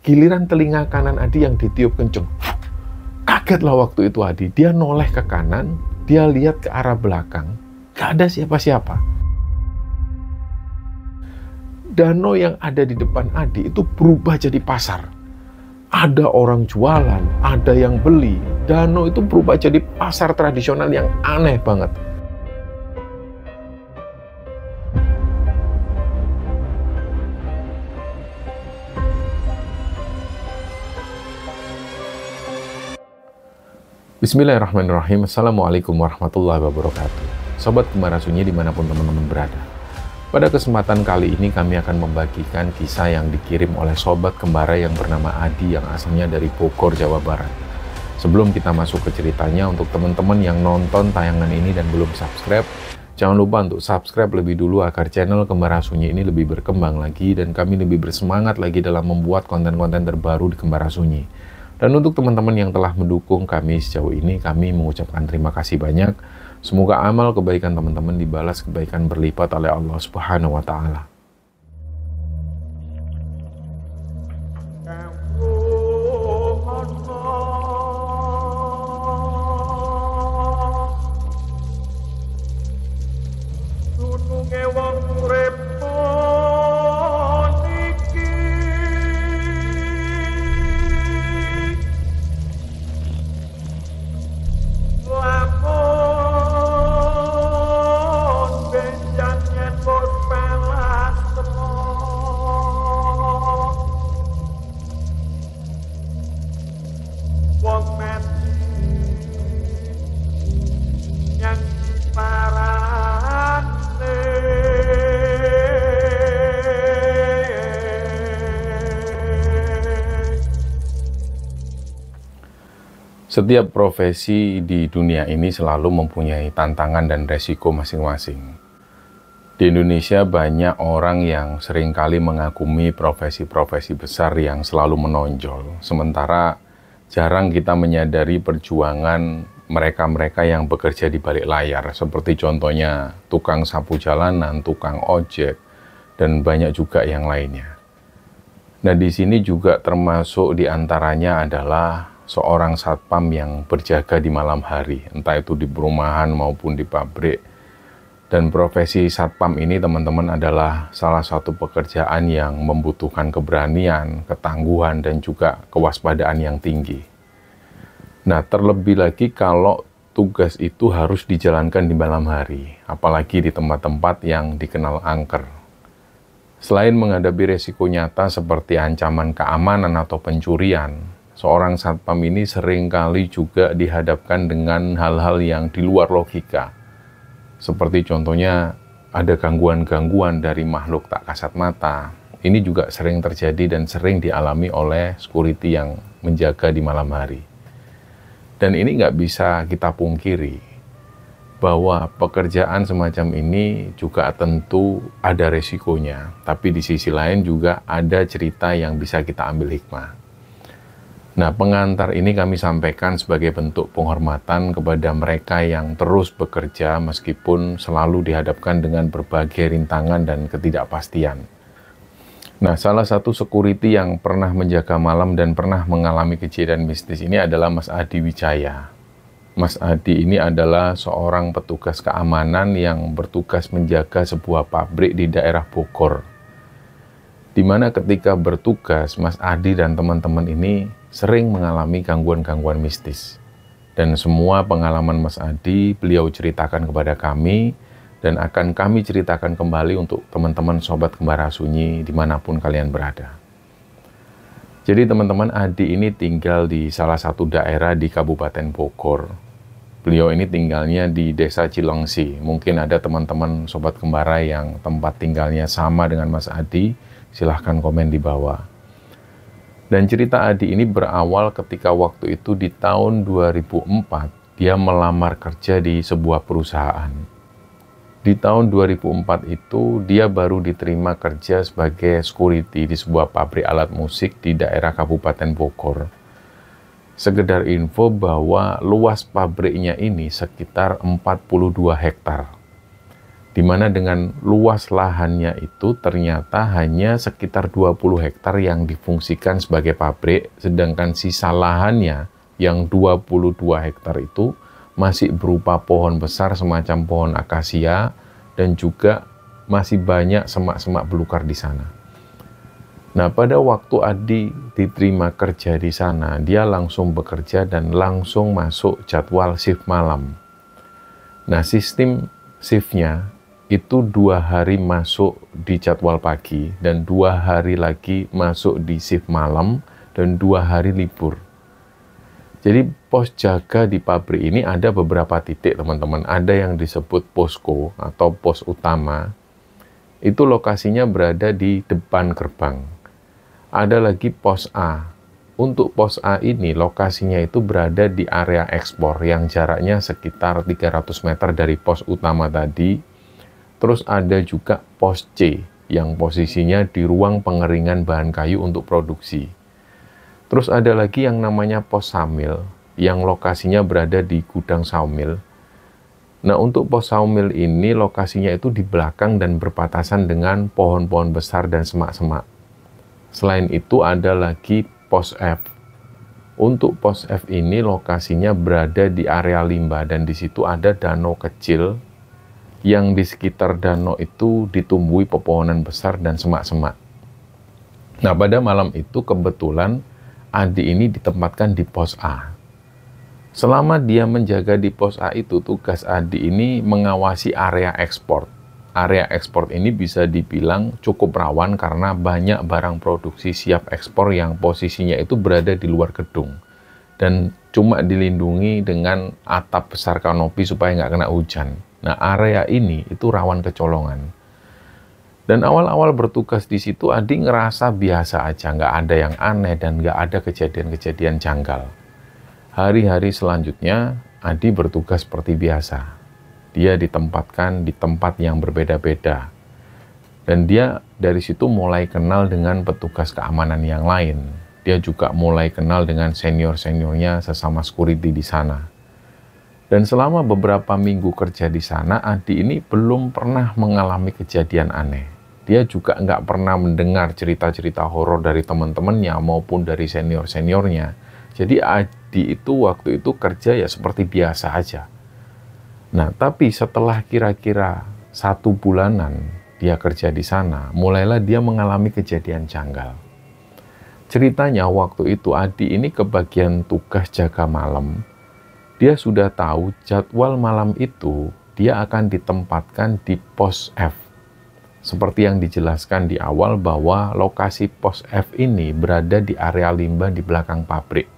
Giliran telinga kanan Adi yang ditiup kenceng. Kagetlah waktu itu Adi. Dia noleh ke kanan, dia lihat ke arah belakang. Gak ada siapa-siapa. Danau yang ada di depan Adi itu berubah jadi pasar. Ada orang jualan, ada yang beli. Danau itu berubah jadi pasar tradisional yang aneh banget. Bismillahirrahmanirrahim. Assalamualaikum warahmatullahi wabarakatuh. Sobat Kembara Sunyi dimanapun teman-teman berada. Pada kesempatan kali ini kami akan membagikan kisah yang dikirim oleh Sobat Kembara yang bernama Adi yang asalnya dari Bogor, Jawa Barat. Sebelum kita masuk ke ceritanya, untuk teman-teman yang nonton tayangan ini dan belum subscribe, jangan lupa untuk subscribe lebih dulu agar channel Kembara Sunyi ini lebih berkembang lagi dan kami lebih bersemangat lagi dalam membuat konten-konten terbaru di Kembara Sunyi. Dan untuk teman-teman yang telah mendukung kami sejauh ini, kami mengucapkan terima kasih banyak. Semoga amal kebaikan teman-teman dibalas kebaikan berlipat oleh Allah Subhanahu wa Ta'ala. Setiap profesi di dunia ini selalu mempunyai tantangan dan resiko masing-masing. Di Indonesia banyak orang yang seringkali mengagumi profesi-profesi besar yang selalu menonjol. Sementara jarang kita menyadari perjuangan mereka-mereka yang bekerja di balik layar. Seperti contohnya tukang sapu jalanan, tukang ojek, dan banyak juga yang lainnya. Nah, di sini juga termasuk diantaranya adalah seorang satpam yang berjaga di malam hari, entah itu di perumahan maupun di pabrik. Dan profesi satpam ini teman-teman adalah salah satu pekerjaan yang membutuhkan keberanian, ketangguhan, dan juga kewaspadaan yang tinggi. Nah, terlebih lagi kalau tugas itu harus dijalankan di malam hari, apalagi di tempat-tempat yang dikenal angker. Selain menghadapi resiko nyata seperti ancaman keamanan atau pencurian, seorang satpam ini seringkali juga dihadapkan dengan hal-hal yang di luar logika. Seperti contohnya ada gangguan-gangguan dari makhluk tak kasat mata. Ini juga sering terjadi dan sering dialami oleh security yang menjaga di malam hari. Dan ini nggak bisa kita pungkiri bahwa pekerjaan semacam ini juga tentu ada resikonya. Tapi di sisi lain juga ada cerita yang bisa kita ambil hikmah. Nah, pengantar ini kami sampaikan sebagai bentuk penghormatan kepada mereka yang terus bekerja meskipun selalu dihadapkan dengan berbagai rintangan dan ketidakpastian. Nah, salah satu security yang pernah menjaga malam dan pernah mengalami kejadian mistis ini adalah Mas Adi Wijaya. Mas Adi ini adalah seorang petugas keamanan yang bertugas menjaga sebuah pabrik di daerah Bogor. Di mana ketika bertugas, Mas Adi dan teman-teman ini sering mengalami gangguan-gangguan mistis. Dan semua pengalaman Mas Adi beliau ceritakan kepada kami dan akan kami ceritakan kembali untuk teman-teman Sobat Kembara Sunyi dimanapun kalian berada. Jadi teman-teman, Adi ini tinggal di salah satu daerah di Kabupaten Bogor. Beliau ini tinggalnya di Desa Cilengsi. Mungkin ada teman-teman Sobat Kembara yang tempat tinggalnya sama dengan Mas Adi, silahkan komen di bawah. Dan cerita Adi ini berawal ketika waktu itu di tahun 2004, dia melamar kerja di sebuah perusahaan. Di tahun 2004 itu, dia baru diterima kerja sebagai security di sebuah pabrik alat musik di daerah Kabupaten Bogor. Sekedar info bahwa luas pabriknya ini sekitar 42 hektar. di mana dengan luas lahannya itu ternyata hanya sekitar 20 hektar yang difungsikan sebagai pabrik, sedangkan sisa lahannya yang 22 hektar itu masih berupa pohon besar semacam pohon akasia dan juga masih banyak semak-semak belukar di sana. Nah, pada waktu Adi diterima kerja di sana, dia langsung bekerja dan langsung masuk jadwal shift malam. Nah, sistem shiftnya itu 2 hari masuk di jadwal pagi dan 2 hari lagi masuk di shift malam dan 2 hari libur. Jadi pos jaga di pabrik ini ada beberapa titik, teman-teman. Ada yang disebut posko atau pos utama. Itu lokasinya berada di depan gerbang. Ada lagi pos A. Untuk pos A ini lokasinya itu berada di area ekspor yang jaraknya sekitar 300 meter dari pos utama tadi. Terus ada juga pos C yang posisinya di ruang pengeringan bahan kayu untuk produksi. Terus ada lagi yang namanya pos sawmil yang lokasinya berada di gudang sawmil. Nah, untuk pos sawmil ini lokasinya itu di belakang dan berbatasan dengan pohon-pohon besar dan semak-semak. Selain itu ada lagi pos F. Untuk pos F ini lokasinya berada di area limbah dan di situ ada danau kecil yang di sekitar danau itu ditumbuhi pepohonan besar dan semak-semak. Nah, pada malam itu kebetulan Adi ini ditempatkan di pos A. Selama dia menjaga di pos A itu, tugas Adi ini mengawasi area ekspor. Area ekspor ini bisa dibilang cukup rawan karena banyak barang produksi siap ekspor yang posisinya itu berada di luar gedung. Dan cuma dilindungi dengan atap besar kanopi supaya nggak kena hujan. Nah, area ini itu rawan kecolongan. Dan awal-awal bertugas di situ, Adi ngerasa biasa aja, nggak ada yang aneh dan nggak ada kejadian-kejadian janggal. Hari-hari selanjutnya, Adi bertugas seperti biasa. Dia ditempatkan di tempat yang berbeda-beda. Dan dia dari situ mulai kenal dengan petugas keamanan yang lain. Dia juga mulai kenal dengan senior-seniornya sesama security di sana. Dan selama beberapa minggu kerja di sana, Adi ini belum pernah mengalami kejadian aneh. Dia juga nggak pernah mendengar cerita-cerita horor dari teman-temannya maupun dari senior-seniornya. Jadi Adi itu waktu itu kerja ya seperti biasa aja. Nah, tapi setelah kira-kira 1 bulanan dia kerja di sana, mulailah dia mengalami kejadian janggal. Ceritanya waktu itu Adi ini kebagian tugas jaga malam. Dia sudah tahu jadwal malam itu dia akan ditempatkan di pos F. Seperti yang dijelaskan di awal bahwa lokasi pos F ini berada di area limbah di belakang pabrik.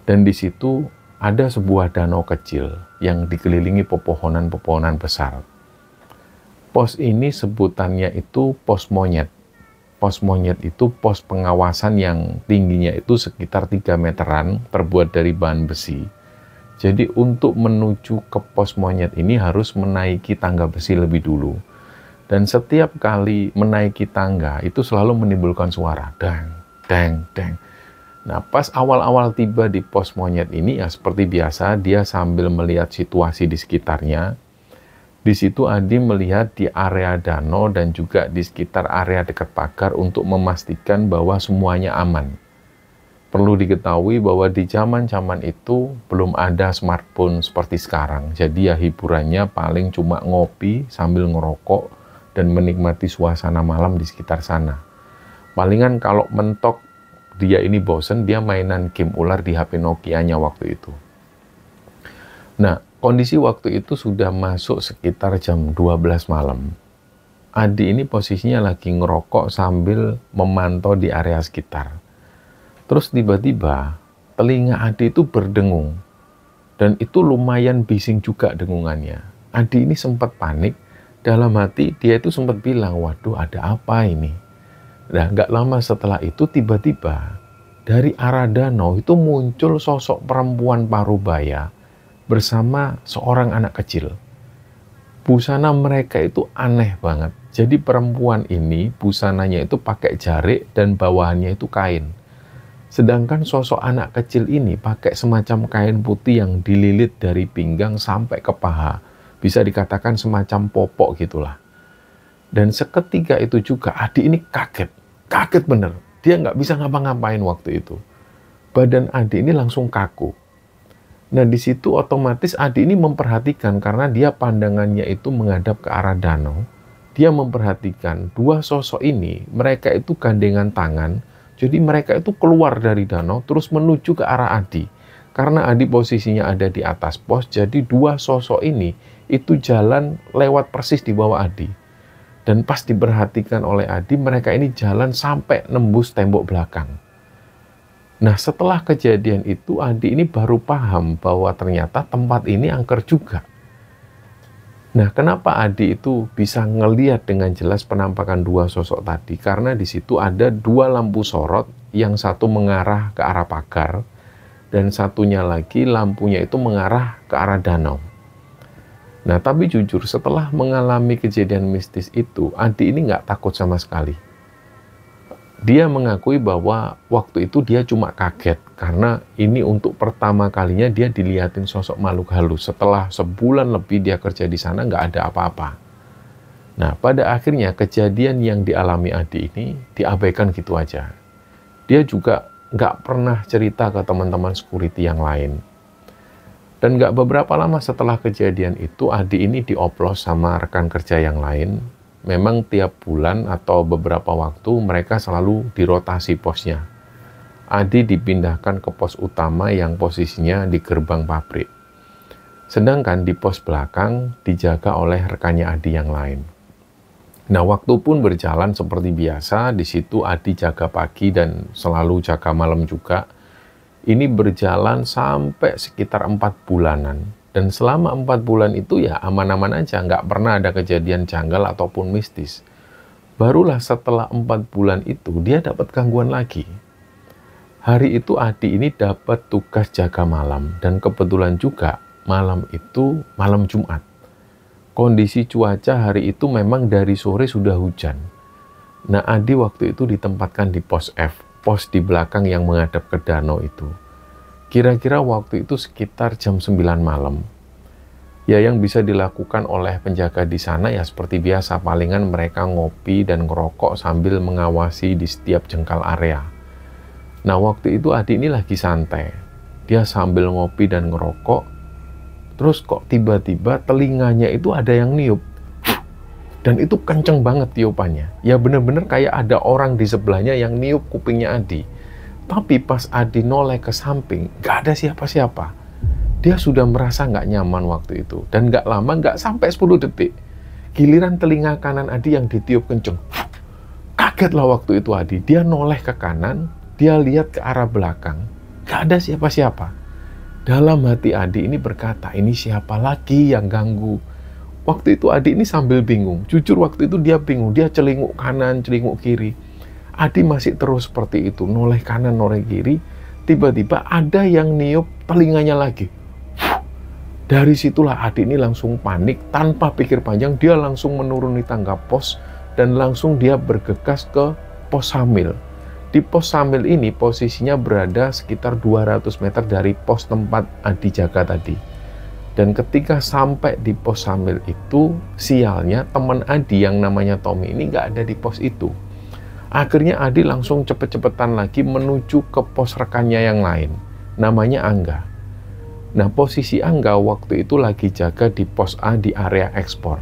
Dan di situ ada sebuah danau kecil yang dikelilingi pepohonan-pepohonan besar. Pos ini sebutannya itu pos monyet. Pos monyet itu pos pengawasan yang tingginya itu sekitar 3 meteran terbuat dari bahan besi. Jadi untuk menuju ke pos monyet ini harus menaiki tangga besi lebih dulu. Dan setiap kali menaiki tangga itu selalu menimbulkan suara dang, dang, dang. Nah, pas awal-awal tiba di pos monyet ini ya seperti biasa dia sambil melihat situasi di sekitarnya. Di situ Adi melihat di area danau dan juga di sekitar area dekat pagar untuk memastikan bahwa semuanya aman. Perlu diketahui bahwa di zaman-zaman itu belum ada smartphone seperti sekarang. Jadi ya hiburannya paling cuma ngopi sambil ngerokok dan menikmati suasana malam di sekitar sana. Palingan kalau mentok dia ini bosen, dia mainan game ular di HP Nokia-nya waktu itu. Nah, kondisi waktu itu sudah masuk sekitar jam 12 malam. Adi ini posisinya lagi ngerokok sambil memantau di area sekitar. Terus tiba-tiba telinga Adi itu berdengung. Dan itu lumayan bising juga dengungannya. Adi ini sempat panik. Dalam hati dia itu sempat bilang, waduh ada apa ini? Nah, nggak lama setelah itu tiba-tiba dari arah danau itu muncul sosok perempuan parubaya bersama seorang anak kecil. Busana mereka itu aneh banget. Jadi perempuan ini busananya itu pakai jarik dan bawahannya itu kain. Sedangkan sosok anak kecil ini pakai semacam kain putih yang dililit dari pinggang sampai ke paha. bisa dikatakan semacam popok gitulah. Dan seketika itu juga Adi ini kaget bener. Dia nggak bisa ngapa-ngapain waktu itu. Badan Adi ini langsung kaku. Nah di situ otomatis Adi ini memperhatikan karena dia pandangannya itu menghadap ke arah danau. Dia memperhatikan dua sosok ini, mereka itu gandengan tangan. Jadi mereka itu keluar dari danau terus menuju ke arah Adi. Karena Adi posisinya ada di atas pos, jadi dua sosok ini itu jalan lewat persis di bawah Adi. Dan pas diperhatikan oleh Adi, mereka ini jalan sampai nembus tembok belakang. Nah, setelah kejadian itu, Adi ini baru paham bahwa ternyata tempat ini angker juga. Nah, kenapa Adi itu bisa ngelihat dengan jelas penampakan dua sosok tadi? Karena di situ ada dua lampu sorot, yang satu mengarah ke arah pagar, dan satunya lagi lampunya itu mengarah ke arah danau. Nah, tapi jujur setelah mengalami kejadian mistis itu, Adi ini nggak takut sama sekali. Dia mengakui bahwa waktu itu dia cuma kaget, karena ini untuk pertama kalinya dia dilihatin sosok makhluk halus. Setelah sebulan lebih dia kerja di sana, nggak ada apa-apa. Nah, pada akhirnya kejadian yang dialami Adi ini diabaikan gitu aja. Dia juga nggak pernah cerita ke teman-teman security yang lain. Dan nggak beberapa lama setelah kejadian itu, Adi ini dioplos sama rekan kerja yang lain. Memang tiap bulan atau beberapa waktu mereka selalu dirotasi posnya. Adi dipindahkan ke pos utama yang posisinya di gerbang pabrik. Sedangkan di pos belakang dijaga oleh rekannya Adi yang lain. Nah, waktu pun berjalan seperti biasa. Di situ Adi jaga pagi dan selalu jaga malam juga. Ini berjalan sampai sekitar 4 bulanan. Dan selama 4 bulan itu ya aman-aman aja, nggak pernah ada kejadian janggal ataupun mistis. Barulah setelah 4 bulan itu dia dapat gangguan lagi. Hari itu Adi ini dapat tugas jaga malam, dan kebetulan juga malam itu malam Jumat. Kondisi cuaca hari itu memang dari sore sudah hujan. Nah, Adi waktu itu ditempatkan di pos F, pos di belakang yang menghadap ke danau itu. Kira-kira waktu itu sekitar jam 9 malam. Ya, yang bisa dilakukan oleh penjaga di sana ya seperti biasa, palingan mereka ngopi dan ngerokok sambil mengawasi di setiap jengkal area. Nah, waktu itu Adi ini lagi santai. Dia sambil ngopi dan ngerokok, terus kok tiba-tiba telinganya itu ada yang niup. Dan itu kenceng banget tiupannya. Ya bener-bener kayak ada orang di sebelahnya yang niup kupingnya Adi. Tapi pas Adi noleh ke samping, gak ada siapa-siapa. Dia sudah merasa gak nyaman waktu itu. Dan gak lama, gak sampai 10 detik. Giliran telinga kanan Adi yang ditiup kenceng. Kagetlah waktu itu Adi. Dia noleh ke kanan, dia lihat ke arah belakang. Gak ada siapa-siapa. Dalam hati Adi ini berkata, ini siapa lagi yang ganggu? Waktu itu Adi ini sambil bingung. Jujur waktu itu dia bingung. Dia celinguk kanan, celinguk kiri. Adi masih terus seperti itu. Noleh kanan, noleh kiri. Tiba-tiba ada yang niup telinganya lagi. Dari situlah Adi ini langsung panik. Tanpa pikir panjang, dia langsung menuruni tangga pos. Dan langsung dia bergegas ke pos Samil. Di pos Samil ini posisinya berada sekitar 200 meter dari pos tempat Adi jaga tadi. Dan ketika sampai di pos Samil itu, sialnya teman Adi yang namanya Tommy ini nggak ada di pos itu. Akhirnya Adi langsung cepet-cepetan lagi menuju ke pos rekannya yang lain, namanya Angga. Nah, posisi Angga waktu itu lagi jaga di pos A di area ekspor.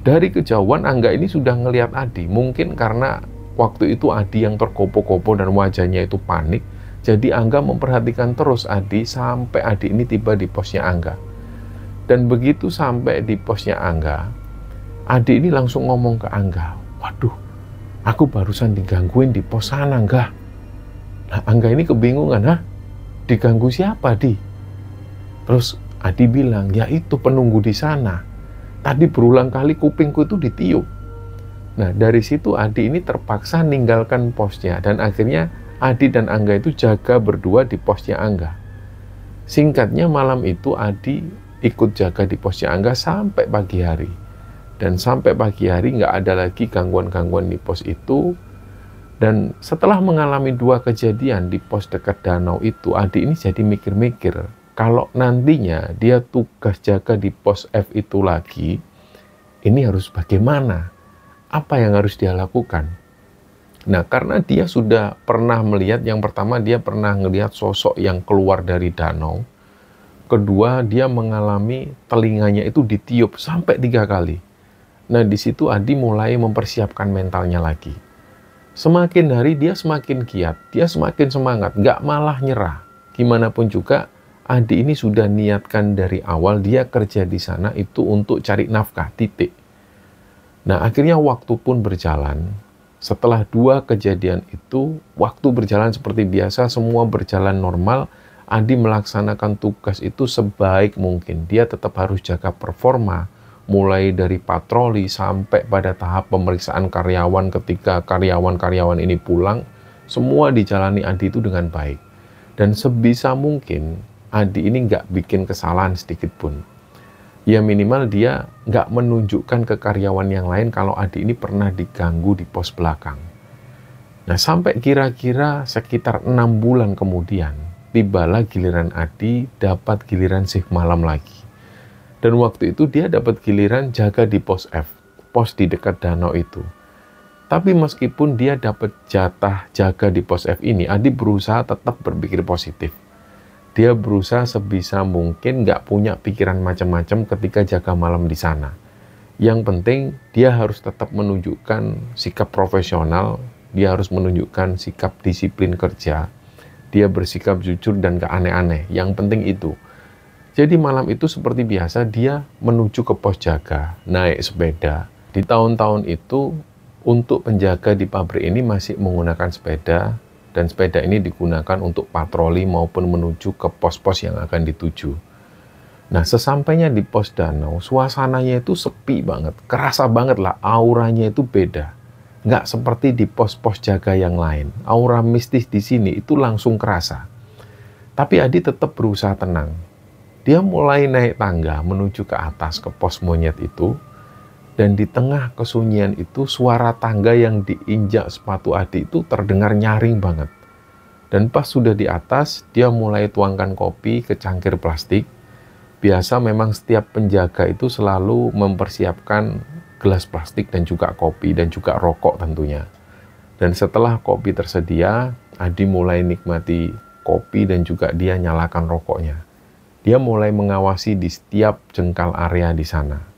Dari kejauhan Angga ini sudah ngelihat Adi, mungkin karena waktu itu Adi yang terkopo-kopo dan wajahnya itu panik, jadi Angga memperhatikan terus Adi sampai Adi ini tiba di posnya Angga. Dan begitu sampai di posnya Angga, Adi ini langsung ngomong ke Angga, waduh, aku barusan digangguin di pos sana, Angga. Nah, Angga ini kebingungan, hah? Diganggu siapa, Di? Terus Adi bilang, ya itu penunggu di sana. Tadi berulang kali kupingku itu ditiup. Nah, dari situ Adi ini terpaksa ninggalkan posnya, dan akhirnya Adi dan Angga itu jaga berdua di posnya Angga. Singkatnya malam itu Adi ikut jaga di posnya Angga sampai pagi hari. Dan sampai pagi hari nggak ada lagi gangguan-gangguan di pos itu. Dan setelah mengalami 2 kejadian di pos dekat danau itu, Adi ini jadi mikir-mikir. kalau nantinya dia tugas jaga di pos F itu lagi, ini harus bagaimana? Apa yang harus dia lakukan? Nah, karena dia sudah pernah melihat, yang pertama dia pernah melihat sosok yang keluar dari danau. Kedua, dia mengalami telinganya itu ditiup sampai 3 kali. Nah, di situ Adi mulai mempersiapkan mentalnya lagi. Semakin hari dia semakin giat, dia semakin semangat, nggak malah nyerah. Gimana pun juga, Adi ini sudah niatkan dari awal dia kerja di sana itu untuk cari nafkah, titik. Nah, akhirnya waktu pun berjalan. Setelah 2 kejadian itu, waktu berjalan seperti biasa, semua berjalan normal. Adi melaksanakan tugas itu sebaik mungkin. Dia tetap harus jaga performa, mulai dari patroli sampai pada tahap pemeriksaan karyawan ketika karyawan-karyawan ini pulang. Semua dijalani Adi itu dengan baik. Dan sebisa mungkin, Adi ini nggak bikin kesalahan sedikit pun. Ya minimal dia nggak menunjukkan ke karyawan yang lain kalau Adi ini pernah diganggu di pos belakang. Nah, sampai kira-kira sekitar 6 bulan kemudian, tibalah giliran Adi dapat giliran shift malam lagi. Dan waktu itu dia dapat giliran jaga di pos F, pos di dekat danau itu. Tapi meskipun dia dapat jatah jaga di pos F ini, Adi berusaha tetap berpikir positif. Dia berusaha sebisa mungkin nggak punya pikiran macam-macam ketika jaga malam di sana. Yang penting dia harus tetap menunjukkan sikap profesional, dia harus menunjukkan sikap disiplin kerja, dia bersikap jujur dan gak aneh-aneh. Yang penting itu. Jadi malam itu seperti biasa dia menuju ke pos jaga, naik sepeda. Di tahun-tahun itu untuk penjaga di pabrik ini masih menggunakan sepeda, dan sepeda ini digunakan untuk patroli maupun menuju ke pos-pos yang akan dituju. Nah, sesampainya di pos danau, suasananya itu sepi banget, kerasa banget lah, auranya itu beda. Nggak seperti di pos-pos jaga yang lain. Aura mistis di sini itu langsung kerasa. Tapi Adi tetap berusaha tenang. Dia mulai naik tangga menuju ke atas ke pos monyet itu, dan di tengah kesunyian itu suara tangga yang diinjak sepatu Adi itu terdengar nyaring banget. Dan pas sudah di atas, dia mulai tuangkan kopi ke cangkir plastik. Biasa memang setiap penjaga itu selalu mempersiapkan gelas plastik dan juga kopi dan juga rokok tentunya. Dan setelah kopi tersedia, Adi mulai nikmati kopi dan juga dia nyalakan rokoknya. Dia mulai mengawasi di setiap jengkal area di sana.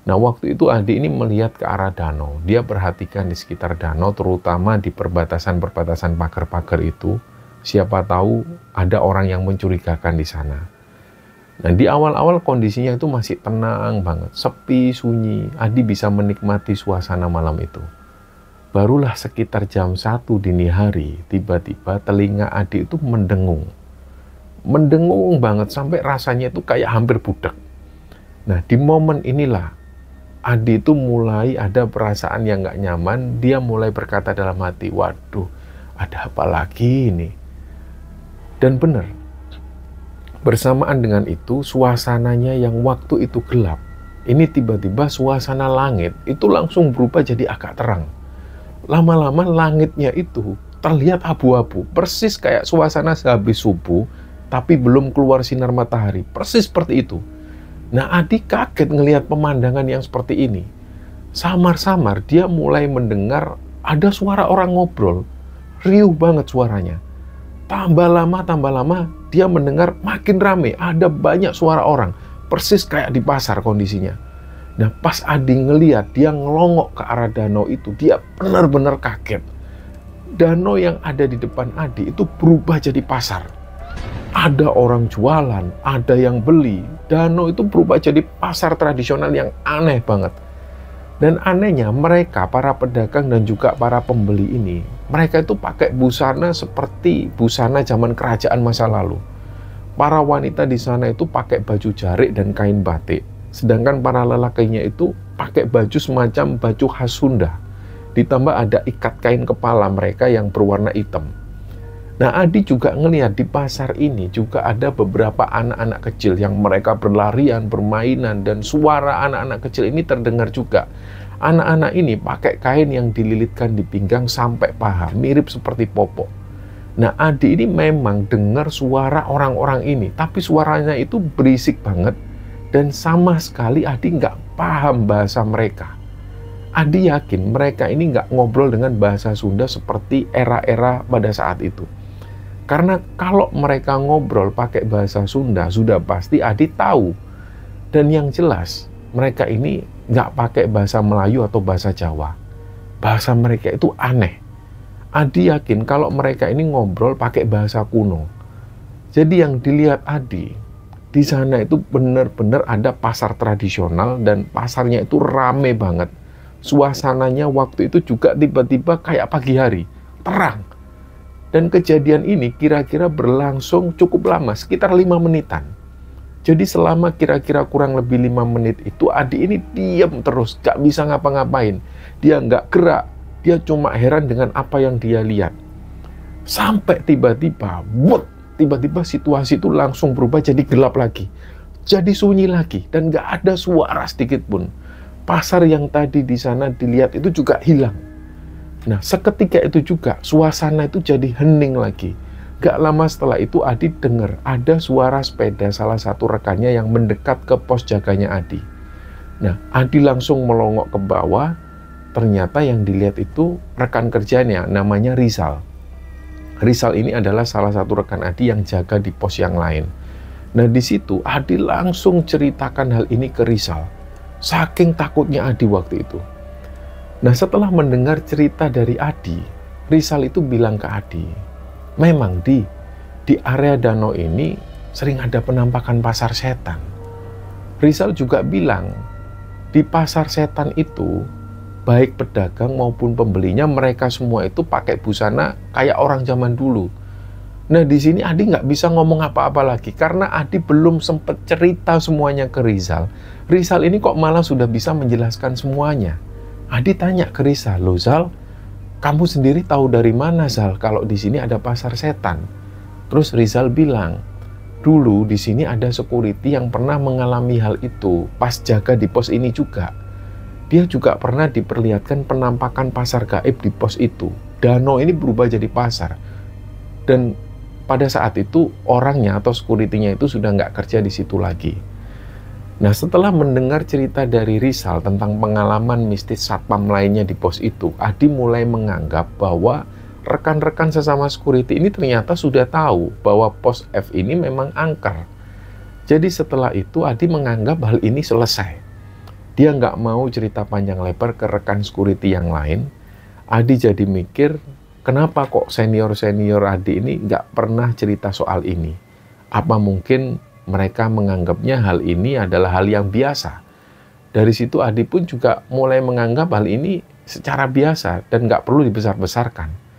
Nah, waktu itu Adi ini melihat ke arah danau. Dia perhatikan di sekitar danau, terutama di perbatasan-perbatasan pagar-pagar itu. Siapa tahu ada orang yang mencurigakan di sana. Nah, di awal-awal kondisinya itu masih tenang banget, sepi, sunyi. Adi bisa menikmati suasana malam itu. Barulah sekitar jam 1 dini hari, tiba-tiba telinga Adi itu mendengung. Mendengung banget, sampai rasanya itu kayak hampir budak. Nah, di momen inilah, Adi itu mulai ada perasaan yang gak nyaman. Dia mulai berkata dalam hati, waduh, ada apa lagi ini? Dan benar, bersamaan dengan itu, suasananya yang waktu itu gelap, ini tiba-tiba suasana langit itu langsung berubah jadi agak terang. Lama-lama langitnya itu terlihat abu-abu, persis kayak suasana sehabis subuh, tapi belum keluar sinar matahari, persis seperti itu. Nah, Adi kaget ngelihat pemandangan yang seperti ini. Samar-samar dia mulai mendengar ada suara orang ngobrol, riuh banget suaranya. Tambah lama dia mendengar makin rame, ada banyak suara orang, persis kayak di pasar kondisinya. Nah, pas Adi ngeliat, dia ngelongok ke arah danau itu, dia benar-benar kaget. Danau yang ada di depan Adi itu berubah jadi pasar. Ada orang jualan, ada yang beli. Danau itu berubah jadi pasar tradisional yang aneh banget. Dan anehnya mereka, para pedagang dan juga para pembeli ini, mereka itu pakai busana seperti busana zaman kerajaan masa lalu. Para wanita di sana itu pakai baju jarik dan kain batik. Sedangkan para lelakinya itu pakai baju semacam baju khas Sunda. Ditambah ada ikat kain kepala mereka yang berwarna hitam. Nah, Adi juga ngelihat di pasar ini juga ada beberapa anak-anak kecil yang mereka berlarian, bermainan, dan suara anak-anak kecil ini terdengar juga. Anak-anak ini pakai kain yang dililitkan di pinggang sampai paha, mirip seperti popok. Nah, Adi ini memang dengar suara orang-orang ini, tapi suaranya itu berisik banget, dan sama sekali Adi nggak paham bahasa mereka. Adi yakin mereka ini nggak ngobrol dengan bahasa Sunda seperti era-era pada saat itu. Karena kalau mereka ngobrol pakai bahasa Sunda, sudah pasti Adi tahu. Dan yang jelas, mereka ini nggak pakai bahasa Melayu atau bahasa Jawa. Bahasa mereka itu aneh. Adi yakin kalau mereka ini ngobrol pakai bahasa kuno. Jadi yang dilihat Adi, di sana itu benar-benar ada pasar tradisional dan pasarnya itu rame banget. Suasananya waktu itu juga tiba-tiba kayak pagi hari, terang. Dan kejadian ini kira-kira berlangsung cukup lama, sekitar 5 menitan. Jadi selama kira-kira kurang lebih 5 menit itu Adi ini diam terus, gak bisa ngapa-ngapain. Dia nggak gerak, dia cuma heran dengan apa yang dia lihat. Sampai tiba-tiba situasi itu langsung berubah jadi gelap lagi. Jadi sunyi lagi dan nggak ada suara sedikit pun. Pasar yang tadi di sana dilihat itu juga hilang. Nah, seketika itu juga suasana itu jadi hening lagi. Gak lama setelah itu Adi dengar ada suara sepeda salah satu rekannya yang mendekat ke pos jaganya Adi. Nah, Adi langsung melongok ke bawah. Ternyata yang dilihat itu rekan kerjanya, namanya Rizal. Rizal ini adalah salah satu rekan Adi yang jaga di pos yang lain. Nah, di situ Adi langsung ceritakan hal ini ke Rizal. Saking takutnya Adi waktu itu. Nah, setelah mendengar cerita dari Adi, Rizal itu bilang ke Adi, memang di area danau ini sering ada penampakan pasar setan. Rizal juga bilang, di pasar setan itu, baik pedagang maupun pembelinya, mereka semua itu pakai busana kayak orang zaman dulu. Nah, di sini Adi nggak bisa ngomong apa-apa lagi, karena Adi belum sempat cerita semuanya ke Rizal. Rizal ini kok malah sudah bisa menjelaskan semuanya. Adi tanya ke Rizal, "Loh Zal, kamu sendiri tahu dari mana Zal kalau di sini ada pasar setan?" Terus Rizal bilang, dulu di sini ada security yang pernah mengalami hal itu pas jaga di pos ini juga. Dia juga pernah diperlihatkan penampakan pasar gaib di pos itu. Danau ini berubah jadi pasar. Dan pada saat itu orangnya atau security-nya itu sudah nggak kerja di situ lagi. Nah, setelah mendengar cerita dari Rizal tentang pengalaman mistis satpam lainnya di pos itu, Adi mulai menganggap bahwa rekan-rekan sesama security ini ternyata sudah tahu bahwa pos F ini memang angker. Jadi setelah itu Adi menganggap hal ini selesai. Dia nggak mau cerita panjang lebar ke rekan security yang lain. Adi jadi mikir, kenapa kok senior-senior Adi ini nggak pernah cerita soal ini? Apa mungkin mereka menganggapnya hal ini adalah hal yang biasa? Dari situ Adi pun juga mulai menganggap hal ini secara biasa dan nggak perlu dibesar-besarkan.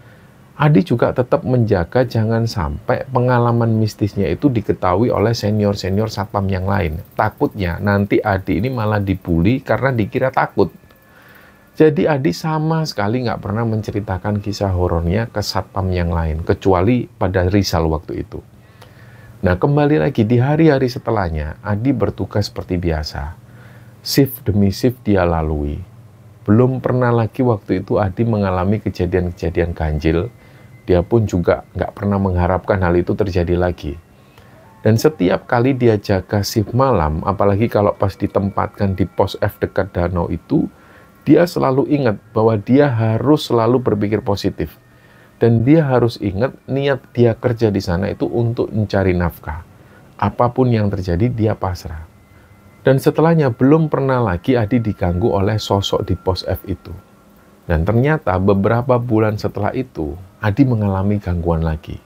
Adi juga tetap menjaga jangan sampai pengalaman mistisnya itu diketahui oleh senior-senior satpam yang lain. Takutnya nanti Adi ini malah dibully karena dikira takut. Jadi Adi sama sekali nggak pernah menceritakan kisah horornya ke satpam yang lain, kecuali pada Rizal waktu itu. Nah, kembali lagi di hari-hari setelahnya, Adi bertugas seperti biasa. Shift demi shift dia lalui. Belum pernah lagi waktu itu Adi mengalami kejadian-kejadian ganjil. Dia pun juga nggak pernah mengharapkan hal itu terjadi lagi. Dan setiap kali dia jaga shift malam, apalagi kalau pas ditempatkan di pos F dekat danau itu, dia selalu ingat bahwa dia harus selalu berpikir positif. Dan dia harus ingat niat dia kerja di sana itu untuk mencari nafkah. Apapun yang terjadi, dia pasrah. Dan setelahnya belum pernah lagi Adi diganggu oleh sosok di pos F itu. Dan ternyata beberapa bulan setelah itu, Adi mengalami gangguan lagi.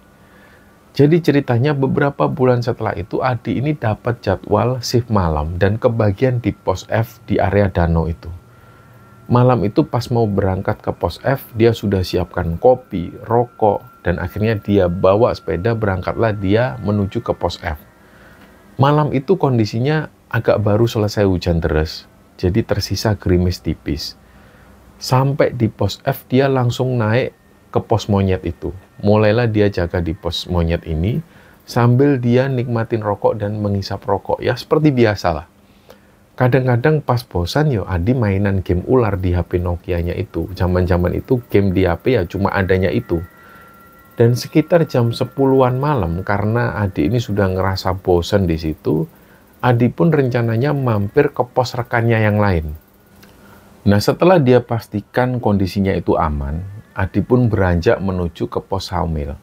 Jadi ceritanya beberapa bulan setelah itu, Adi ini dapat jadwal shift malam dan kebagian di pos F di area danau itu. Malam itu pas mau berangkat ke pos F, dia sudah siapkan kopi, rokok, dan akhirnya dia bawa sepeda, berangkatlah dia menuju ke pos F. Malam itu kondisinya agak baru selesai hujan deras, jadi tersisa gerimis tipis. Sampai di pos F, dia langsung naik ke pos monyet itu. Mulailah dia jaga di pos monyet ini, sambil dia nikmatin rokok dan menghisap rokok. Ya, seperti biasa lah. Kadang-kadang pas bosan, Adi mainan game ular di HP Nokia-nya itu. Zaman-zaman itu game di HP ya cuma adanya itu. Dan sekitar jam 10-an malam, karena Adi ini sudah ngerasa bosan di situ, Adi pun rencananya mampir ke pos rekannya yang lain. Nah, setelah dia pastikan kondisinya itu aman, Adi pun beranjak menuju ke pos Saumil.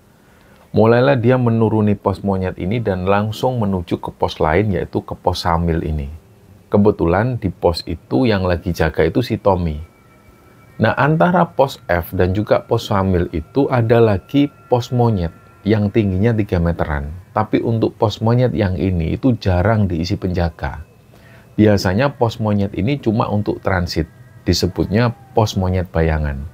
Mulailah dia menuruni pos monyet ini dan langsung menuju ke pos lain, yaitu ke pos Saumil ini. Kebetulan di pos itu yang lagi jaga itu si Tommy. Nah, antara pos F dan juga pos Saumil itu ada lagi pos monyet yang tingginya 3 meteran. Tapi untuk pos monyet yang ini itu jarang diisi penjaga. Biasanya pos monyet ini cuma untuk transit, disebutnya pos monyet bayangan.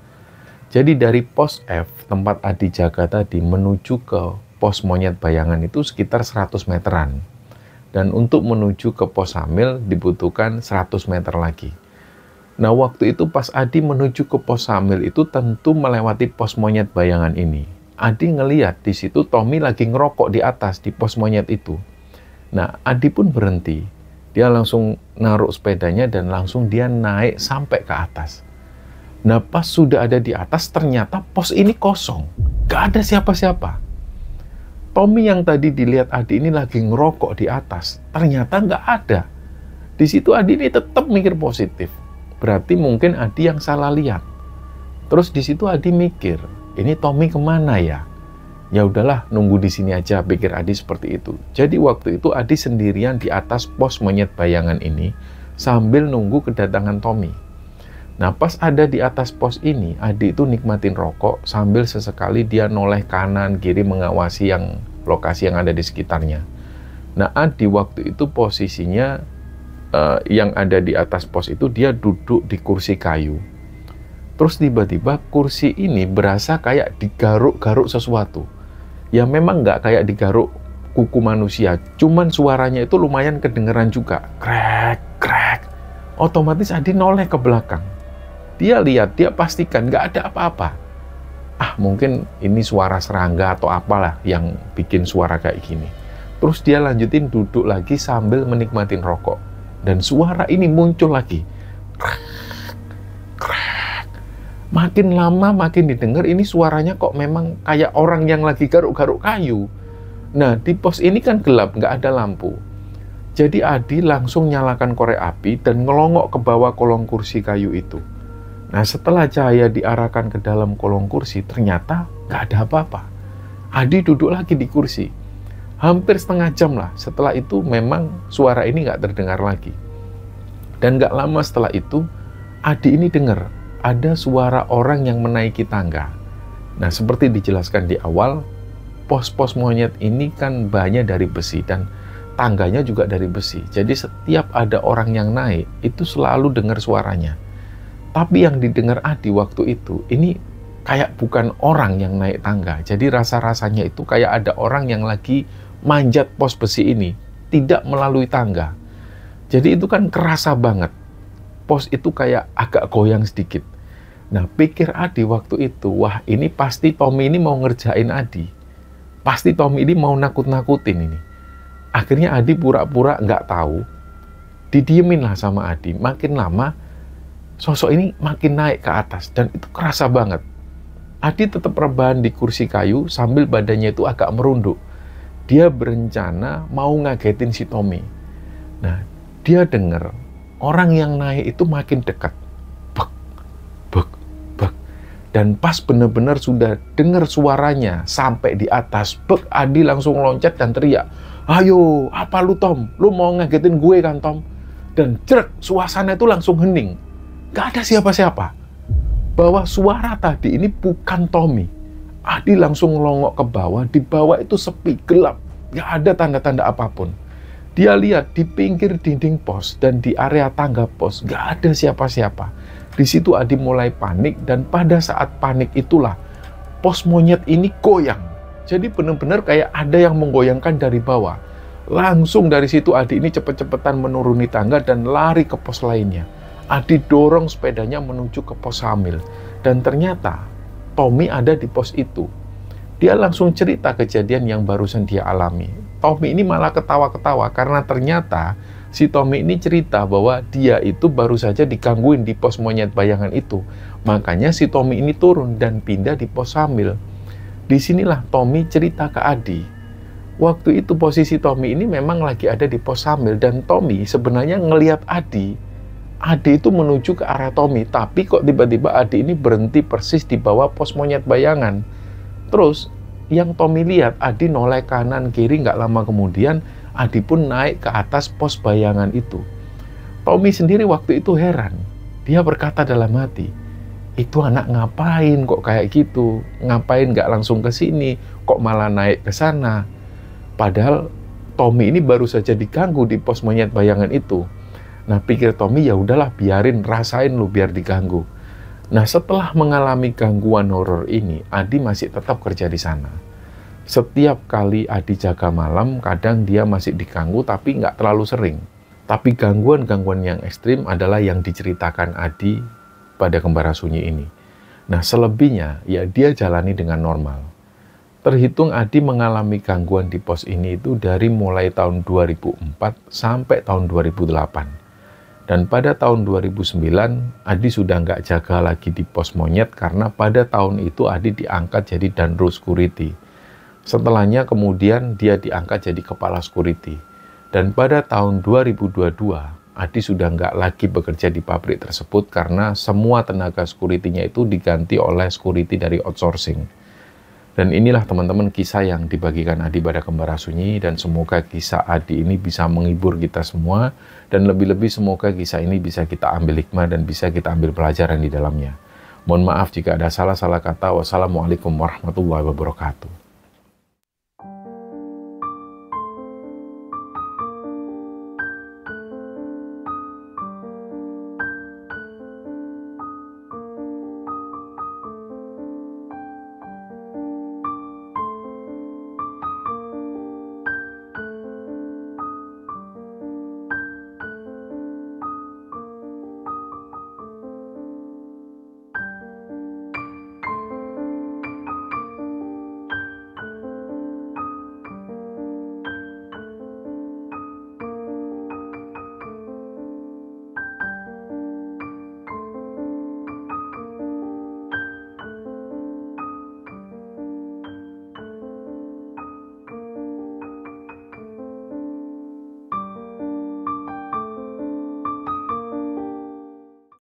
Jadi dari pos F, tempat Adi jaga tadi, menuju ke pos monyet bayangan itu sekitar 100 meteran. Dan untuk menuju ke pos Saumil dibutuhkan 100 meter lagi. Nah, waktu itu pas Adi menuju ke pos Saumil itu tentu melewati pos monyet bayangan ini. Adi ngeliat di situ Tommy lagi ngerokok di atas di pos monyet itu. Nah, Adi pun berhenti. Dia langsung naruh sepedanya dan langsung dia naik sampai ke atas. Nah, pas sudah ada di atas ternyata pos ini kosong. Gak ada siapa-siapa. Tommy yang tadi dilihat Adi ini lagi ngerokok di atas, ternyata nggak ada. Di situ Adi ini tetap mikir positif. Berarti mungkin Adi yang salah lihat. Terus di situ Adi mikir, ini Tommy kemana ya? Ya udahlah, nunggu di sini aja, pikir Adi seperti itu. Jadi waktu itu Adi sendirian di atas pos monyet bayangan ini sambil nunggu kedatangan Tommy. Nah, pas ada di atas pos ini, Adi itu nikmatin rokok sambil sesekali dia noleh kanan kiri mengawasi yang lokasi yang ada di sekitarnya. Nah, Adi waktu itu posisinya yang ada di atas pos itu dia duduk di kursi kayu. Terus tiba-tiba kursi ini berasa kayak digaruk-garuk sesuatu. Ya memang nggak kayak digaruk kuku manusia, cuman suaranya itu lumayan kedengeran juga. Krek, krek. Otomatis Adi noleh ke belakang. Dia lihat, dia pastikan nggak ada apa-apa. Ah, mungkin ini suara serangga atau apalah yang bikin suara kayak gini. Terus dia lanjutin duduk lagi sambil menikmatin rokok. Dan suara ini muncul lagi. Krek, krek. Makin lama makin didengar, ini suaranya kok memang kayak orang yang lagi garuk-garuk kayu. Nah, di pos ini kan gelap, nggak ada lampu. Jadi Adi langsung nyalakan korek api dan ngelongok ke bawah kolong kursi kayu itu. Nah, setelah cahaya diarahkan ke dalam kolong kursi, ternyata nggak ada apa-apa. Adi duduk lagi di kursi. Hampir setengah jam lah. Setelah itu memang suara ini nggak terdengar lagi. Dan nggak lama setelah itu, Adi ini dengar ada suara orang yang menaiki tangga. Nah, seperti dijelaskan di awal, pos-pos monyet ini kan bahannya dari besi dan tangganya juga dari besi. Jadi setiap ada orang yang naik, itu selalu dengar suaranya. Tapi yang didengar Adi waktu itu, ini kayak bukan orang yang naik tangga. Jadi rasa-rasanya itu kayak ada orang yang lagi manjat pos besi ini, tidak melalui tangga. Jadi itu kan kerasa banget. Pos itu kayak agak goyang sedikit. Nah, pikir Adi waktu itu, wah ini pasti Tommy ini mau ngerjain Adi. Pasti Tommy ini mau nakut-nakutin ini. Akhirnya Adi pura-pura nggak tahu, didiemin lah sama Adi. Makin lama, sosok ini makin naik ke atas dan itu kerasa banget. Adi tetap rebahan di kursi kayu sambil badannya itu agak merunduk. Dia berencana mau ngagetin si Tommy. Nah, dia dengar orang yang naik itu makin dekat. Bek, bek, bek. Dan pas benar-benar sudah dengar suaranya sampai di atas, bek, Adi langsung loncat dan teriak, "Ayo, apa lu Tom? Lu mau ngagetin gue kan Tom?" Dan jerk, suasana itu langsung hening. Gak ada siapa-siapa. Bahwa suara tadi ini bukan Tommy. Adi langsung ngelongok ke bawah, di bawah itu sepi, gelap, gak ada tanda-tanda apapun. Dia lihat di pinggir dinding pos dan di area tangga pos, gak ada siapa-siapa. Di situ Adi mulai panik dan pada saat panik itulah pos monyet ini goyang. Jadi benar-benar kayak ada yang menggoyangkan dari bawah. Langsung dari situ Adi ini cepet-cepetan menuruni tangga dan lari ke pos lainnya. Adi dorong sepedanya menuju ke pos Saumil dan ternyata Tommy ada di pos itu. Dia langsung cerita kejadian yang barusan dia alami. Tommy ini malah ketawa-ketawa karena ternyata si Tommy ini cerita bahwa dia itu baru saja digangguin di pos monyet bayangan itu. Makanya si Tommy ini turun dan pindah di pos Saumil. Disinilah Tommy cerita ke Adi. Waktu itu posisi Tommy ini memang lagi ada di pos Samil, dan Tommy sebenarnya ngelihat Adi. Adi itu menuju ke arah Tommy, tapi kok tiba-tiba Adi ini berhenti persis di bawah pos monyet bayangan. Terus yang Tommy lihat, Adi noleh kanan kiri, nggak lama kemudian Adi pun naik ke atas pos bayangan itu. Tommy sendiri waktu itu heran. Dia berkata dalam hati, itu anak ngapain kok kayak gitu? Ngapain nggak langsung ke sini? Kok malah naik ke sana? Padahal Tommy ini baru saja diganggu di pos monyet bayangan itu. Nah, pikir Tommy, ya udahlah, biarin, rasain lu biar diganggu. Nah, setelah mengalami gangguan horor ini, Adi masih tetap kerja di sana. Setiap kali Adi jaga malam, kadang dia masih diganggu, tapi nggak terlalu sering. Tapi gangguan-gangguan yang ekstrim adalah yang diceritakan Adi pada kembaran sunyi ini. Nah, selebihnya ya dia jalani dengan normal. Terhitung Adi mengalami gangguan di pos ini itu dari mulai tahun 2004 sampai tahun 2008. Dan pada tahun 2009, Adi sudah nggak jaga lagi di pos monyet karena pada tahun itu Adi diangkat jadi Danru Security. Setelahnya kemudian dia diangkat jadi Kepala Security. Dan pada tahun 2022, Adi sudah nggak lagi bekerja di pabrik tersebut karena semua tenaga security-nya itu diganti oleh security dari outsourcing. Dan inilah teman-teman kisah yang dibagikan Adi pada Kembara Sunyi, dan semoga kisah Adi ini bisa menghibur kita semua, dan lebih-lebih semoga kisah ini bisa kita ambil hikmah dan bisa kita ambil pelajaran di dalamnya. Mohon maaf jika ada salah-salah kata. Wassalamualaikum warahmatullahi wabarakatuh.